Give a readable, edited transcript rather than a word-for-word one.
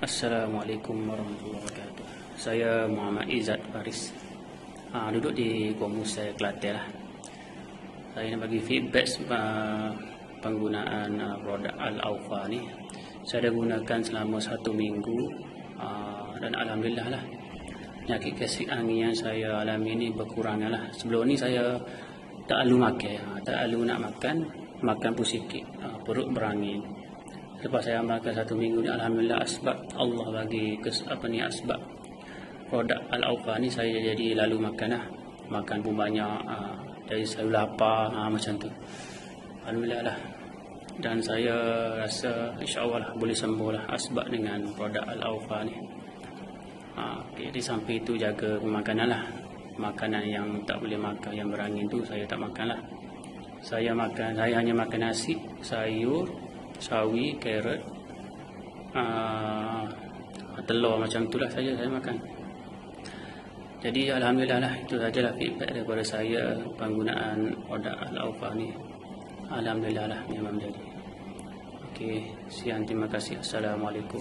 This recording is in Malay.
Assalamualaikum warahmatullahi wabarakatuh. Saya Muhammad Izzat Faris. Duduk di Kuala Musa, Kelantan lah. Saya nak bagi feedback penggunaan produk Al-Aufa ni. Saya dah gunakan selama 1 minggu dan alhamdulillah lah. Penyakit kasih angin yang saya alami ni berkurang lah. Sebelum ni saya tak lalu makan, tak lalu nak makan pun sikit, perut berangin. Lepas saya amalkan 1 minggu ni, alhamdulillah, asbab Allah bagi asbab produk Al-Aufa ni saya jadi lalu makan lah. Makan pun banyak, dari saya lapar, macam tu. Alhamdulillah lah. Dan saya rasa insya-Allah lah boleh sembuh lah asbab dengan produk Al-Aufa ni. Okay, di samping itu jaga pemakanan lah. Makanan yang tak boleh makan, yang berangin tu saya tak makan lah. Saya hanya makan nasi, sayur, sawi, carrot, telur, macam tu lah saja saya makan. Jadi alhamdulillah lah, itu sajalah feedback daripada saya penggunaan produk Al-Aufa ni. Alhamdulillah lah, memang jadi. Okey, sekian, terima kasih. Assalamualaikum.